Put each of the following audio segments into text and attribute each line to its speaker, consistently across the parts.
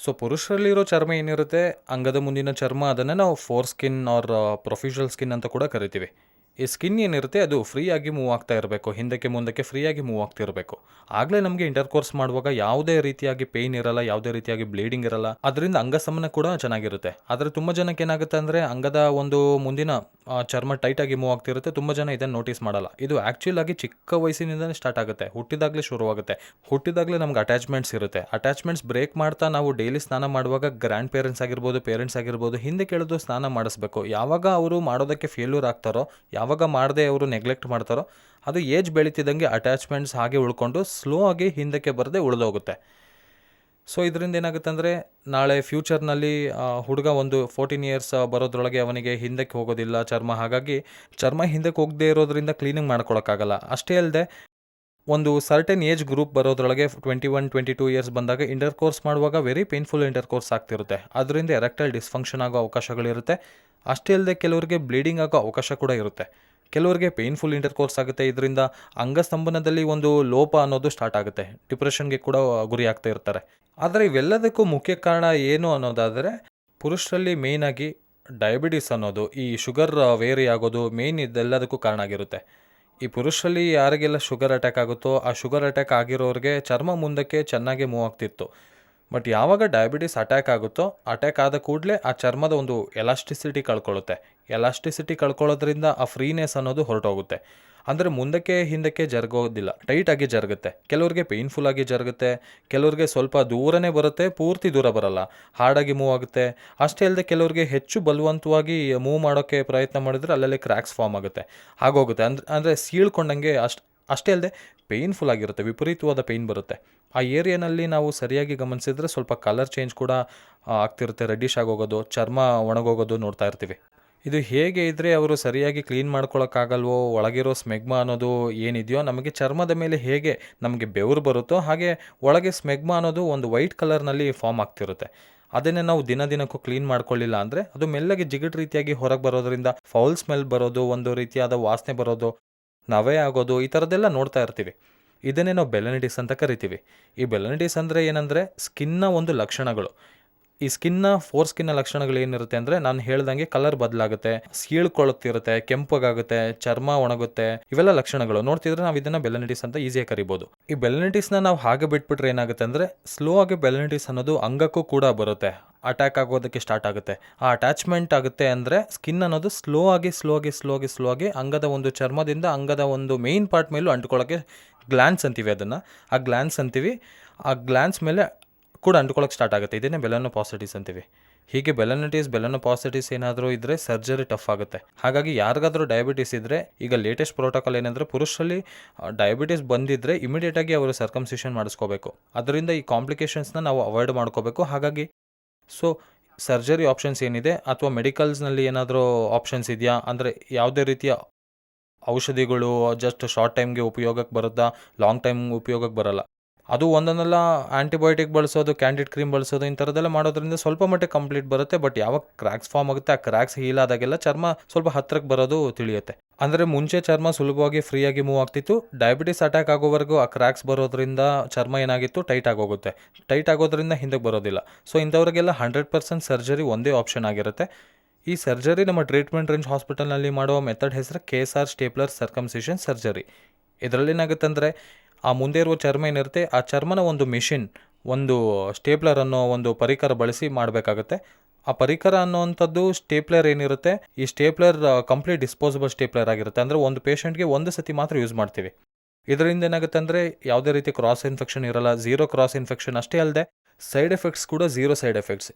Speaker 1: So ಪುರುಷರಲ್ಲಿರೋ ಚರ್ಮ ಏನಿರುತ್ತೆ, ಅಂಗದ ಮುಂದಿನ ಚರ್ಮ, ಅದನ್ನು ನಾವು ಫೋರ್ ಸ್ಕಿನ್ ಆರ್ ಪ್ರೊಫಿಷಲ್ ಸ್ಕಿನ್ ಅಂತ ಕೂಡ ಕರಿತೀವಿ. ಈ ಸ್ಕಿನ್ ಏನಿರುತ್ತೆ ಅದು ಫ್ರೀಯಾಗಿ ಮೂವ್ ಆಗ್ತಾ ಇರಬೇಕು, ಹಿಂದಕ್ಕೆ ಮುಂದಕ್ಕೆ ಫ್ರೀಯಾಗಿ ಮೂವ್ ಆಗ್ತಿರಬೇಕು. ಆಗಲೇ ನಮಗೆ ಇಂಟರ್ಕೋರ್ಸ್ ಮಾಡುವಾಗ ಯಾವುದೇ ರೀತಿಯಾಗಿ ಪೇಯ್ನ್ ಇರಲ್ಲ, ಯಾವುದೇ ರೀತಿಯಾಗಿ ಬ್ಲೀಡಿಂಗ್ ಇರಲ್ಲ, ಅದರಿಂದ ಅಂಗಸಮನ ಕೂಡ ಚೆನ್ನಾಗಿರುತ್ತೆ. ಆದರೆ ತುಂಬ ಜನಕ್ಕೆ ಏನಾಗುತ್ತೆ ಅಂದರೆ ಅಂಗದ ಒಂದು ಮುಂದಿನ ಚರ್ಮ ಟೈಟಾಗಿ ಮೂವ್ ಆಗ್ತಿರುತ್ತೆ. ತುಂಬ ಜನ ಇದನ್ನು ನೋಟಿಸ್ ಮಾಡಲ್ಲ. ಇದು ಆ್ಯಕ್ಚುಲ್ ಆಗಿ ಚಿಕ್ಕ ವಯಸ್ಸಿನಿಂದಲೇ ಸ್ಟಾರ್ಟ್ ಆಗುತ್ತೆ, ಹುಟ್ಟಿದಾಗಲೇ ಶುರುವಾಗುತ್ತೆ. ಹುಟ್ಟಿದಾಗಲೇ ನಮ್ಗೆ ಅಟ್ಯಾಚ್ಮೆಂಟ್ಸ್ ಇರುತ್ತೆ. ಅಟ್ಯಾಚ್ಮೆಂಟ್ಸ್ ಬ್ರೇಕ್ ಮಾಡ್ತಾ ನಾವು ಡೈಲಿ ಸ್ನಾನ ಮಾಡುವಾಗ ಗ್ರ್ಯಾಂಡ್ ಪೇರೆಂಟ್ಸ್ ಆಗಿರ್ಬೋದು, ಪೇರೆಂಟ್ಸ್ ಆಗಿರ್ಬೋದು, ಹಿಂದೆ ಕೇಳೋದು ಸ್ನಾನ ಮಾಡಿಸ್ಬೇಕು. ಯಾವಾಗ ಅವರು ಮಾಡೋದಕ್ಕೆ ಫೇಲ್ಯೂರ್ ಆಗ್ತಾರೋ, ಯಾವಾಗ ಮಾಡದೆ ಅವರು ನೆಗ್ಲೆಕ್ಟ್ ಮಾಡ್ತಾರೋ, ಅದು ಏಜ್ ಬೆಳೀತಿದ್ದಂಗೆ ಅಟ್ಯಾಚ್ಮೆಂಟ್ಸ್ ಹಾಗೆ ಉಳ್ಕೊಂಡು ಸ್ಲೋ ಆಗಿ ಹಿಂದಕ್ಕೆ ಬರದೆ ಉಳಿದೋಗುತ್ತೆ. ಸೊ ಇದರಿಂದ ಏನಾಗುತ್ತೆ ಅಂದರೆ ನಾಳೆ ಫ್ಯೂಚರ್ನಲ್ಲಿ ಹುಡುಗ ಒಂದು 14 ಇಯರ್ಸ್ ಬರೋದ್ರೊಳಗೆ ಅವನಿಗೆ ಹಿಂದಕ್ಕೆ ಹೋಗೋದಿಲ್ಲ ಚರ್ಮ. ಹಾಗಾಗಿ ಚರ್ಮ ಹಿಂದಕ್ಕೆ ಹೋಗದೇ ಇರೋದ್ರಿಂದ ಕ್ಲೀನಿಂಗ್ ಮಾಡ್ಕೊಳಕ್ಕಾಗಲ್ಲ. ಅಷ್ಟೇ ಅಲ್ಲದೆ ಒಂದು ಸರ್ಟೆನ್ ಏಜ್ ಗ್ರೂಪ್ ಬರೋದ್ರೊಳಗೆ 21, 22 ಇಯರ್ಸ್ ಬಂದಾಗ ಇಂಟರ್ಕೋರ್ಸ್ ಮಾಡುವಾಗ ವೆರಿ ಪೇನ್ಫುಲ್ ಇಂಟರ್ಕೋರ್ಸ್ ಆಗ್ತಿರುತ್ತೆ. ಅದರಿಂದ ಎರೆಕ್ಟೈಲ್ ಡಿಸ್ಫಂಕ್ಷನ್ ಆಗೋ ಅವಕಾಶಗಳಿರುತ್ತೆ. ಅಷ್ಟೇ ಅಲ್ಲದೆ ಕೆಲವರಿಗೆ ಬ್ಲೀಡಿಂಗ್ ಆಗೋ ಅವಕಾಶ ಕೂಡ ಇರುತ್ತೆ. ಕೆಲವರಿಗೆ ಪೇನ್ಫುಲ್ ಇಂಟರ್ಕೋರ್ಸ್ ಆಗುತ್ತೆ. ಇದರಿಂದ ಅಂಗಸ್ತಂಭನದಲ್ಲಿ ಒಂದು ಲೋಪ ಅನ್ನೋದು ಸ್ಟಾರ್ಟ್ ಆಗುತ್ತೆ. ಡಿಪ್ರೆಷನ್ಗೆ ಕೂಡ ಗುರಿ ಆಗ್ತಾ ಇರ್ತಾರೆ. ಆದರೆ ಇವೆಲ್ಲದಕ್ಕೂ ಮುಖ್ಯ ಕಾರಣ ಏನು ಅನ್ನೋದಾದರೆ, ಪುರುಷರಲ್ಲಿ ಮೇಯ್ನಾಗಿ ಡಯಾಬಿಟಿಸ್ ಅನ್ನೋದು, ಈ ಶುಗರ್ ವೇರಿ ಆಗೋದು ಮೇಯ್ನ್ ಇದೆಲ್ಲದಕ್ಕೂ ಕಾರಣ ಆಗಿರುತ್ತೆ. ಈ ಪುರುಷರಲ್ಲಿ ಯಾರಿಗೆಲ್ಲ ಶುಗರ್ ಅಟ್ಯಾಕ್ ಆಗುತ್ತೋ, ಆ ಶುಗರ್ ಅಟ್ಯಾಕ್ ಆಗಿರೋರಿಗೆ ಚರ್ಮ ಮುಂದಕ್ಕೆ ಚೆನ್ನಾಗಿ ಮೂವ್ ಆಗ್ತಿತ್ತು. ಬಟ್ ಯಾವಾಗ ಡಯಾಬಿಟಿಸ್ ಅಟ್ಯಾಕ್ ಆಗುತ್ತೋ, ಅಟ್ಯಾಕ್ ಆದ ಕೂಡಲೇ ಆ ಚರ್ಮದ ಒಂದು ಎಲಾಸ್ಟಿಸಿಟಿ ಕಳ್ಕೊಳ್ಳುತ್ತೆ. ಎಲಾಸ್ಟಿಸಿಟಿ ಕಳ್ಕೊಳ್ಳೋದ್ರಿಂದ ಆ ಫ್ರೀನೆಸ್ ಅನ್ನೋದು ಹೊರಟೋಗುತ್ತೆ. ಅಂದರೆ ಮುಂದಕ್ಕೆ ಹಿಂದಕ್ಕೆ ಜರುಗೋದಿಲ್ಲ, ಟೈಟಾಗಿ ಜರುಗುತ್ತೆ. ಕೆಲವ್ರಿಗೆ ಪೇಯ್ನ್ಫುಲ್ ಆಗಿ ಜರುಗುತ್ತೆ, ಕೆಲವ್ರಿಗೆ ಸ್ವಲ್ಪ ದೂರನೇ ಬರುತ್ತೆ, ಪೂರ್ತಿ ದೂರ ಬರಲ್ಲ, ಹಾರ್ಡಾಗಿ ಮೂವ್ ಆಗುತ್ತೆ. ಅಷ್ಟೇ ಅಲ್ಲದೆ ಕೆಲವ್ರಿಗೆ ಹೆಚ್ಚು ಬಲವಂತವಾಗಿ ಮೂವ್ ಮಾಡೋಕ್ಕೆ ಪ್ರಯತ್ನ ಮಾಡಿದ್ರೆ ಅಲ್ಲಲ್ಲಿ ಕ್ರ್ಯಾಕ್ಸ್ ಫಾರ್ಮ್ ಆಗುತ್ತೆ, ಆಗೋಗುತ್ತೆ. ಅಂದರೆ ಸೀಳ್ಕೊಂಡಂಗೆ ಅಷ್ಟೇ ಅಲ್ಲದೆ ಪೇಯ್ನ್ಫುಲ್ ಆಗಿರುತ್ತೆ, ವಿಪರೀತವಾದ ಪೇಯ್ನ್ ಬರುತ್ತೆ. ಆ ಏರಿಯಾನಲ್ಲಿ ನಾವು ಸರಿಯಾಗಿ ಗಮನಿಸಿದ್ರೆ ಸ್ವಲ್ಪ ಕಲರ್ ಚೇಂಜ್ ಕೂಡ ಆಗ್ತಿರುತ್ತೆ, ರೆಡ್ಡಿಶ್ ಆಗೋಗೋದು, ಚರ್ಮ ಒಣಗೋಗೋದು ನೋಡ್ತಾ ಇರ್ತೀವಿ. ಇದು ಹೇಗೆ ಇದ್ದರೆ ಅವರು ಸರಿಯಾಗಿ ಕ್ಲೀನ್ ಮಾಡ್ಕೊಳಕ್ಕಾಗಲ್ವೋ, ಒಳಗಿರೋ ಸ್ಮೆಗ್ಮಾ ಅನ್ನೋದು ಏನಿದೆಯೋ, ನಮಗೆ ಚರ್ಮದ ಮೇಲೆ ಹೇಗೆ ನಮಗೆ ಬೆವರು ಬರುತ್ತೋ ಹಾಗೆ ಒಳಗೆ ಸ್ಮೆಗ್ಮಾ ಅನ್ನೋದು ಒಂದು ವೈಟ್ ಕಲರ್ನಲ್ಲಿ ಫಾರ್ಮ್ ಆಗ್ತಿರುತ್ತೆ. ಅದನ್ನೇ ನಾವು ದಿನಕ್ಕೂ ಕ್ಲೀನ್ ಮಾಡ್ಕೊಳ್ಳಿಲ್ಲ ಅಂದರೆ ಅದು ಮೆಲ್ಲಗೆ ಜಿಗಟ್ ರೀತಿಯಾಗಿ ಹೊರಗೆ ಬರೋದ್ರಿಂದ ಫೌಲ್ ಸ್ಮೆಲ್ ಬರೋದು, ಒಂದು ರೀತಿಯಾದ ವಾಸನೆ ಬರೋದು, ನವೆ ಆಗೋದು, ಈ ಥರದ್ದೆಲ್ಲ ನೋಡ್ತಾ ಇರ್ತೀವಿ. ಇದನ್ನೇ ನಾವು ಬೆಲನಿಟಿಸ್ ಅಂತ ಕರಿತೀವಿ. ಈ ಬೆಲನಿಟಿಸ್ ಅಂದರೆ ಏನಂದರೆ ಸ್ಕಿನ್ನ ಒಂದು ಲಕ್ಷಣಗಳು. ಈ ಫೋರ್ ಸ್ಕಿನ್ನ ಲಕ್ಷಣಗಳು ಏನಿರುತ್ತೆ ಅಂದರೆ, ನಾನು ಹೇಳ್ದಂಗೆ ಕಲರ್ ಬದಲಾಗುತ್ತೆ, ಸೀಳ್ಕೊಳುತ್ತಿರುತ್ತೆ, ಕೆಂಪಗಾಗುತ್ತೆ, ಚರ್ಮ ಒಣಗುತ್ತೆ, ಇವೆಲ್ಲ ಲಕ್ಷಣಗಳು ನೋಡ್ತಿದ್ರೆ ನಾವು ಇದನ್ನು ಬೆಲನಿಟಿಸ್ ಅಂತ ಈಸಿಯಾಗಿ ಕರಿಬೋದು. ಈ ಬೆಲನಿಟಿಸ್ನ ನಾವು ಹಾಗೆ ಬಿಟ್ಬಿಟ್ರೆ ಏನಾಗುತ್ತೆ ಅಂದರೆ, ಸ್ಲೋ ಆಗಿ ಬೆಲನಿಟಿಸ್ ಅನ್ನೋದು ಅಂಗಕ್ಕೂ ಕೂಡ ಬರುತ್ತೆ, ಅಟ್ಯಾಕ್ ಆಗೋದಕ್ಕೆ ಸ್ಟಾರ್ಟ್ ಆಗುತ್ತೆ. ಆ ಅಟ್ಯಾಚ್ಮೆಂಟ್ ಆಗುತ್ತೆ ಅಂದರೆ ಸ್ಕಿನ್ ಅನ್ನೋದು ಸ್ಲೋ ಆಗಿ ಅಂಗದ ಒಂದು ಚರ್ಮದಿಂದ ಅಂಗದ ಒಂದು ಮೇಯ್ನ್ ಪಾರ್ಟ್ ಮೇಲೂ ಅಂಟ್ಕೊಳ್ಳೋಕ್ಕೆ ಗ್ಲ್ಯಾನ್ಸ್ ಅಂತೀವಿ ಅದನ್ನು. ಆ ಗ್ಲ್ಯಾನ್ಸ್ ಮೇಲೆ ಕೂಡ ಅಂಟ್ಕೊಳ್ಳೋಕೆ ಸ್ಟಾರ್ಟ್ ಆಗುತ್ತೆ. ಇದನ್ನೇ ಬೆಲನೋಪಾಸಿಟಿಸ್ ಅಂತೀವಿ. ಹೀಗೆ ಬೆಲನೋಪಾಸಿಟಿಸ್ ಏನಾದರೂ ಇದ್ದರೆ ಸರ್ಜರಿ ಟಫ್ ಆಗುತ್ತೆ. ಹಾಗಾಗಿ ಯಾರಿಗಾದರೂ ಡಯಾಬಿಟಿಸ್ ಇದ್ದರೆ, ಈಗ ಲೇಟೆಸ್ಟ್ ಪ್ರೋಟೋಕಾಲ್ ಏನಂದರೆ, ಪುರುಷರಲ್ಲಿ ಡಯಾಬಿಟಿಸ್ ಬಂದಿದ್ದರೆ ಇಮಿಡಿಯೇಟಾಗಿ ಅವರು ಸರ್ಕಮ್ಸಿಷನ್ ಮಾಡಿಸ್ಕೋಬೇಕು. ಅದರಿಂದ ಈ ಕಾಂಪ್ಲಿಕೇಶನ್ಸ್ನ ನಾವು ಅವಾಯ್ಡ್ ಮಾಡ್ಕೋಬೇಕು. ಹಾಗಾಗಿ ಸರ್ಜರಿ ಆಪ್ಷನ್ಸ್ ಏನಿದೆ, ಅಥವಾ ಮೆಡಿಕಲ್ಸ್ನಲ್ಲಿ ಏನಾದರೂ ಆಪ್ಷನ್ಸ್ ಇದೆಯಾ ಅಂದರೆ, ಯಾವುದೇ ರೀತಿಯ ಔಷಧಿಗಳು ಜಸ್ಟ್ ಶಾರ್ಟ್ ಟೈಮ್ಗೆ ಉಪಯೋಗಕ್ಕೆ ಬರುತ್ತಾ, ಲಾಂಗ್ ಟೈಮ್ ಉಪಯೋಗಕ್ಕೆ ಬರಲ್ಲ. ಅದು ಒಂದೊಂದೆಲ್ಲ ಆ್ಯಂಟಿಬಯೋಟಿಕ್ ಬಳಸೋದು, ಕ್ಯಾಂಡಿಡ್ ಕ್ರೀಮ್ ಬಳಸೋದು, ಇಂಥರದ್ದೆಲ್ಲ ಮಾಡೋದ್ರಿಂದ ಸ್ವಲ್ಪ ಮಟ್ಟಿಗೆ ಕಂಪ್ಲೀಟ್ ಬರುತ್ತೆ. ಬಟ್ ಯಾವಾಗ ಕ್ರ್ಯಾಕ್ಸ್ ಫಾರ್ಮ್ ಆಗುತ್ತೆ, ಆ ಕ್ರ್ಯಾಕ್ಸ್ ಹೀಲ್ ಆದಾಗೆಲ್ಲ ಚರ್ಮ ಸ್ವಲ್ಪ ಹತ್ತಿರಕ್ಕೆ ಬರೋದು ತಿಳಿಯುತ್ತೆ. ಅಂದರೆ ಮುಂಚೆ ಚರ್ಮ ಸುಲಭವಾಗಿ ಫ್ರೀಯಾಗಿ ಮೂವ್ ಆಗ್ತಿತ್ತು. ಡಯಾಬಿಟಿಸ್ ಅಟ್ಯಾಕ್ ಆಗೋವರೆಗೂ ಆ ಕ್ರ್ಯಾಕ್ಸ್ ಬರೋದ್ರಿಂದ ಚರ್ಮ ಏನಾಗಿತ್ತು, ಟೈಟ್ ಆಗೋದ್ರಿಂದ ಹಿಂದಕ್ಕೆ ಬರೋದಿಲ್ಲ. ಸೊ ಇಂಥವ್ರಿಗೆಲ್ಲ 100% ಸರ್ಜರಿ ಒಂದೇ ಆಪ್ಷನ್ ಆಗಿರುತ್ತೆ. ಈ ಸರ್ಜರಿ ನಮ್ಮ ಟ್ರೀಟ್ಮೆಂಟ್ ರೇಂಜ್ ಹಾಸ್ಪಿಟಲ್ನಲ್ಲಿ ಮಾಡುವ ಮೆಥಡ್ ಹೆಸರು KSR ಸ್ಟೇಪ್ಲರ್ ಸರ್ಕಮ್ಸಿಷನ್ ಸರ್ಜರಿ. ಇದರಲ್ಲಿ ಏನಾಗುತ್ತೆ ಅಂದರೆ, ಆ ಮುಂದೆ ಇರುವ ಚರ್ಮ ಏನಿರುತ್ತೆ, ಆ ಚರ್ಮನ ಒಂದು ಮಿಷಿನ್, ಒಂದು ಸ್ಟೇಪ್ಲರ್ ಅನ್ನೋ ಒಂದು ಪರಿಕರ ಬಳಸಿ ಮಾಡಬೇಕಾಗುತ್ತೆ. ಆ ಪರಿಕರ ಅನ್ನೋವಂಥದ್ದು ಸ್ಟೇಪ್ಲರ್ ಏನಿರುತ್ತೆ, ಈ ಸ್ಟೇಪ್ಲರ್ ಕಂಪ್ಲೀಟ್ ಡಿಸ್ಪೋಸಬಲ್ ಸ್ಟೇಪ್ಲರ್ ಆಗಿರುತ್ತೆ. ಅಂದರೆ ಒಂದು ಪೇಷಂಟ್ಗೆ ಒಂದು ಸತಿ ಮಾತ್ರ ಯೂಸ್ ಮಾಡ್ತೀವಿ. ಇದರಿಂದ ಏನಾಗುತ್ತೆ ಅಂದರೆ ಯಾವುದೇ ರೀತಿ ಕ್ರಾಸ್ ಇನ್ಫೆಕ್ಷನ್ ಇರಲ್ಲ, ಝೀರೋ ಕ್ರಾಸ್ ಇನ್ಫೆಕ್ಷನ್. ಅಷ್ಟೇ ಅಲ್ಲದೆ ಸೈಡ್ ಎಫೆಕ್ಟ್ಸ್ ಕೂಡ ಝೀರೋ ಸೈಡ್ ಎಫೆಕ್ಟ್ಸ್.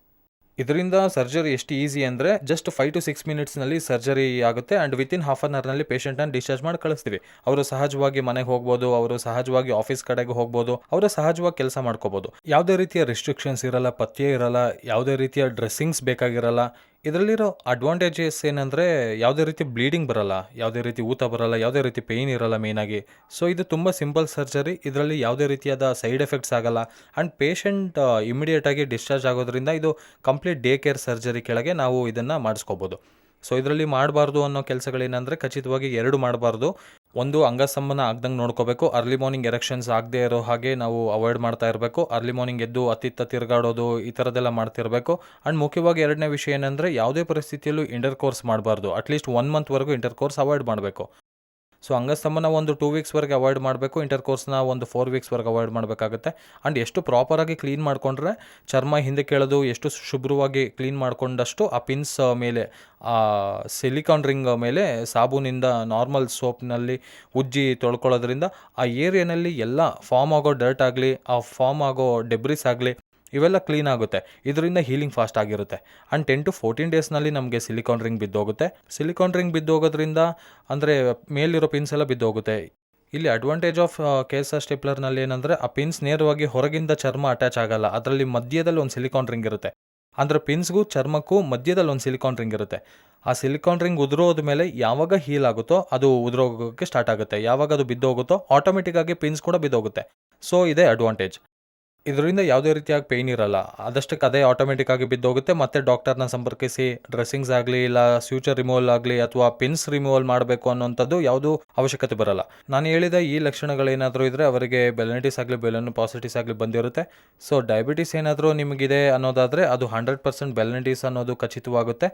Speaker 1: ಇದರಿಂದ ಸರ್ಜರಿ ಎಷ್ಟು ಈಸಿ ಅಂದರೆ, ಜಸ್ಟ್ 5 to 6 ಮಿನಿಟ್ಸ್ನಲ್ಲಿ ಸರ್ಜರಿ ಆಗುತ್ತೆ. ಆ್ಯಂಡ್ ವಿತಿನ್ ಹಾಫ್ ಆನ್ ಅವರ್ನಲ್ಲಿ ಪೇಷಂಟನ್ನು ಡಿಸ್ಚಾರ್ಜ್ ಮಾಡಿ ಕಳಿಸ್ತೀವಿ. ಅವರು ಸಹಜವಾಗಿ ಮನೆಗೆ ಹೋಗ್ಬೋದು, ಅವರು ಸಹಜವಾಗಿ ಆಫೀಸ್ ಕಡೆಗೆ ಹೋಗ್ಬೋದು, ಅವರು ಸಹಜವಾಗಿ ಕೆಲಸ ಮಾಡ್ಕೋಬೋದು. ಯಾವುದೇ ರೀತಿಯ ರಿಸ್ಟ್ರಿಕ್ಷನ್ಸ್ ಇರಲ್ಲ, ಪಥ್ಯ ಇರಲ್ಲ, ಯಾವುದೇ ರೀತಿಯ ಡ್ರೆಸ್ಸಿಂಗ್ಸ್ ಬೇಕಾಗಿರಲ್ಲ. ಇದರಲ್ಲಿರೋ ಅಡ್ವಾಂಟೇಜಸ್ ಏನಂದರೆ, ಯಾವುದೇ ರೀತಿ ಬ್ಲೀಡಿಂಗ್ ಬರಲ್ಲ, ಯಾವುದೇ ರೀತಿ ಊತ ಬರಲ್ಲ, ಯಾವುದೇ ರೀತಿ ಪೇಯ್ನ್ ಇರಲ್ಲ ಮೇಯ್ನಾಗಿ. ಸೊ ಇದು ತುಂಬ ಸಿಂಪಲ್ ಸರ್ಜರಿ. ಇದರಲ್ಲಿ ಯಾವುದೇ ರೀತಿಯಾದ ಸೈಡ್ ಎಫೆಕ್ಟ್ಸ್ ಆಗಲ್ಲ. ಆ್ಯಂಡ್ ಪೇಷಂಟ್ ಇಮಿಡಿಯೇಟಾಗಿ ಡಿಸ್ಚಾರ್ಜ್ ಆಗೋದ್ರಿಂದ ಇದು ಕಂಪ್ಲೀಟ್ ಡೇ ಕೇರ್ ಸರ್ಜರಿ ಕೆಳಗೆ ನಾವು ಇದನ್ನು ಮಾಡಿಸ್ಕೋಬೋದು. ಸೊ ಇದರಲ್ಲಿ ಮಾಡಬಾರ್ದು ಅನ್ನೋ ಕೆಲಸಗಳೇನೆಂದರೆ, ಖಚಿತವಾಗಿ 2 ಮಾಡಬಾರ್ದು. ಒಂದು ಅಂಗಸ್ತಂಭನ ಆಗ್ದಂಗೆ ನೋಡ್ಕೋಬೇಕು. ಅರ್ಲಿ ಮಾರ್ನಿಂಗ್ ಎರೆಕ್ಷನ್ಸ್ ಆಗದೆ ಇರೋ ಹಾಗೆ ನಾವು ಅವಾಯ್ಡ್ ಮಾಡ್ತಾ ಇರಬೇಕು. ಅರ್ಲಿ ಮಾರ್ನಿಂಗ್ ಎದ್ದು ಅತ್ತಿತ್ತ ತಿರುಗಾಡೋದು ಈ ಥರದ್ದೆಲ್ಲ ಮಾಡ್ತಿರಬೇಕು. ಆ್ಯಂಡ್ ಮುಖ್ಯವಾಗಿ ಎರಡನೇ ವಿಷಯ ಏನಂದರೆ ಯಾವುದೇ ಪರಿಸ್ಥಿತಿಯಲ್ಲೂ ಇಂಟರ್ ಕೋರ್ಸ್ ಮಾಡಬಾರ್ದು. ಅಟ್ಲೀಸ್ಟ್ 1 ಮಂತ್ವರೆಗೂ ಇಂಟರ್ ಕೋರ್ಸ್ ಅವಾಯ್ಡ್ ಮಾಡಬೇಕು. ಸೊ ಅಂಗಸ್ತಂಭನ ಒಂದು 2 ವೀಕ್ಸ್ವರೆಗೆ ಅವಾಯ್ಡ್ ಮಾಡಬೇಕು. ಇಂಟರ್ ಕೋರ್ಸ್ನ ಒಂದು 4 ವೀಕ್ಸ್ವರೆಗೆ ಅವಾಯ್ಡ್ ಮಾಡಬೇಕಾಗುತ್ತೆ. ಆ್ಯಂಡ್ ಎಷ್ಟು ಪ್ರಾಪರಾಗಿ ಕ್ಲೀನ್ ಮಾಡಿಕೊಂಡ್ರೆ ಚರ್ಮ ಹಿಂದೆ ಕೇಳೋದು ಎಷ್ಟು ಶುಭ್ರವಾಗಿ ಕ್ಲೀನ್ ಮಾಡಿಕೊಂಡಷ್ಟು ಆ ಪಿನ್ಸ್ ಮೇಲೆ ಆ ಸಿಲಿಕಾನ್ ರಿಂಗ್ ಮೇಲೆ ಸಾಬೂನಿಂದ ನಾರ್ಮಲ್ ಸೋಪ್ನಲ್ಲಿ ಉಜ್ಜಿ ತೊಳ್ಕೊಳ್ಳೋದ್ರಿಂದ ಆ ಏರಿಯಾನಲ್ಲಿ ಎಲ್ಲ ಫಾರ್ಮ್ ಆಗೋ ಡರ್ಟ್ ಆಗಲಿ, ಆ ಫಾರ್ಮ್ ಆಗೋ ಡೆಬ್ರಿಸ್ ಆಗಲಿ ಇವೆಲ್ಲ ಕ್ಲೀನ್ ಆಗುತ್ತೆ. ಇದರಿಂದ ಹೀಲಿಂಗ್ ಫಾಸ್ಟ್ ಆಗಿರುತ್ತೆ. ಆ್ಯಂಡ್ 10 to 14 ಡೇಸ್ನಲ್ಲಿ ನಮಗೆ ಸಿಲಿಕಾನ್ ರಿಂಗ್ ಬಿದ್ದೋಗುತ್ತೆ. ಸಿಲಿಕಾನ್ ರಿಂಗ್ ಬಿದ್ದೋಗೋದ್ರಿಂದ ಅಂದರೆ ಮೇಲಿರೋ ಪಿನ್ಸ್ ಎಲ್ಲ ಬಿದ್ದೋಗುತ್ತೆ. ಇಲ್ಲಿ ಅಡ್ವಾಂಟೇಜ್ ಆಫ್ KSR ಸ್ಟೇಪ್ಲರ್ನಲ್ಲಿ ಏನಂದರೆ ಆ ಪಿನ್ಸ್ ನೇರವಾಗಿ ಹೊರಗಿಂದ ಚರ್ಮ ಅಟ್ಯಾಚ್ ಆಗಲ್ಲ. ಅದರಲ್ಲಿ ಮಧ್ಯದಲ್ಲಿ ಒಂದು ಸಿಲಿಕಾನ್ ರಿಂಗ್ ಇರುತ್ತೆ. ಅಂದರೆ ಪಿನ್ಸ್ಗೂ ಚರ್ಮಕ್ಕೂ ಮಧ್ಯದಲ್ಲಿ ಒಂದು ಸಿಲಿಕಾನ್ ರಿಂಗ್ ಇರುತ್ತೆ. ಆ ಸಿಲಿಕಾನ್ ರಿಂಗ್ ಉದುರೋದ ಮೇಲೆ ಯಾವಾಗ ಹೀಲ್ ಆಗುತ್ತೋ ಅದು ಉದುರೋಗೋಕ್ಕೆ ಸ್ಟಾರ್ಟ್ ಆಗುತ್ತೆ. ಯಾವಾಗ ಅದು ಬಿದ್ದೋಗುತ್ತೋ ಆಟೋಮೆಟಿಕ್ಕಾಗಿ ಪಿನ್ಸ್ ಕೂಡ ಬಿದ್ದೋಗುತ್ತೆ. ಸೊ ಇದೇ ಅಡ್ವಾಂಟೇಜ್. ಇದರಿಂದ ಯಾವುದೇ ರೀತಿಯಾಗಿ ಪೇಯ್ನ್ ಇರಲ್ಲ. ಅದಷ್ಟಕ್ಕೆ ಅದೇ ಆಟೋಮೆಟಿಕ್ಕಾಗಿ ಬಿದ್ದೋಗುತ್ತೆ. ಮತ್ತು ಡಾಕ್ಟರ್ನ ಸಂಪರ್ಕಿಸಿ ಡ್ರೆಸ್ಸಿಂಗ್ಸ್ ಆಗಲಿ, ಇಲ್ಲ ಸ್ಯೂಚರ್ ರಿಮೂವಲ್ ಆಗಲಿ ಅಥವಾ ಪಿನ್ಸ್ ರಿಮೂವಲ್ ಮಾಡಬೇಕು ಅನ್ನೋಂಥದ್ದು ಯಾವುದೂ ಅವಶ್ಯಕತೆ ಬರಲ್ಲ. ನಾನು ಹೇಳಿದ ಈ ಲಕ್ಷಣಗಳೇನಾದರೂ ಇದ್ದರೆ ಅವರಿಗೆ ಬೆಲನೈಟಿಸ್ ಆಗಲಿ ಬೆಲನೋಪಾಸಿಟಿಸ್ ಆಗಲಿ ಬಂದಿರುತ್ತೆ. ಸೊ ಡಯಾಬಿಟಿಸ್ ಏನಾದರೂ ನಿಮಗಿದೆ ಅನ್ನೋದಾದರೆ ಅದು 100% ಬೆಲನೈಟಿಸ್ ಅನ್ನೋದು ಖಚಿತವಾಗುತ್ತೆ.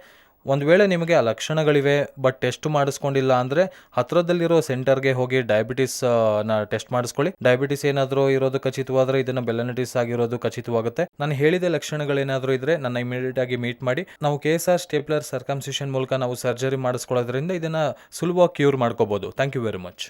Speaker 1: ಒಂದು ವೇಳೆ ನಿಮಗೆ ಆ ಲಕ್ಷಣಗಳಿವೆ ಬಟ್ ಟೆಸ್ಟ್ ಮಾಡಿಸ್ಕೊಂಡಿಲ್ಲ ಅಂದರೆ ಹತ್ತಿರದಲ್ಲಿರೋ ಸೆಂಟರ್ಗೆ ಹೋಗಿ ಡಯಾಬಿಟಿಸ್ನ ಟೆಸ್ಟ್ ಮಾಡಿಸ್ಕೊಳ್ಳಿ. ಡಯಾಬಿಟಿಸ್ ಏನಾದರೂ ಇರೋದು ಖಚಿತವಾದರೆ ಇದನ್ನು ಬೆಲನೈಟಿಸ್ ಆಗಿರೋದು ಖಚಿತವಾಗುತ್ತೆ. ನಾನು ಹೇಳಿದ ಲಕ್ಷಣಗಳೇನಾದರೂ ಇದ್ದರೆ ನನ್ನ ಇಮಿಡಿಯೇಟ್ ಆಗಿ ಮೀಟ್ ಮಾಡಿ. ನಾವು KSR ಸ್ಟೇಪ್ಲರ್ ಸರ್ಕಮ್ಸಿಷನ್ ಮೂಲಕ ನಾವು ಸರ್ಜರಿ ಮಾಡಿಸ್ಕೊಳ್ಳೋದ್ರಿಂದ ಇದನ್ನು ಸುಲಭವಾಗಿ ಕ್ಯೂರ್ ಮಾಡ್ಕೋಬೋದು. Thank you very much.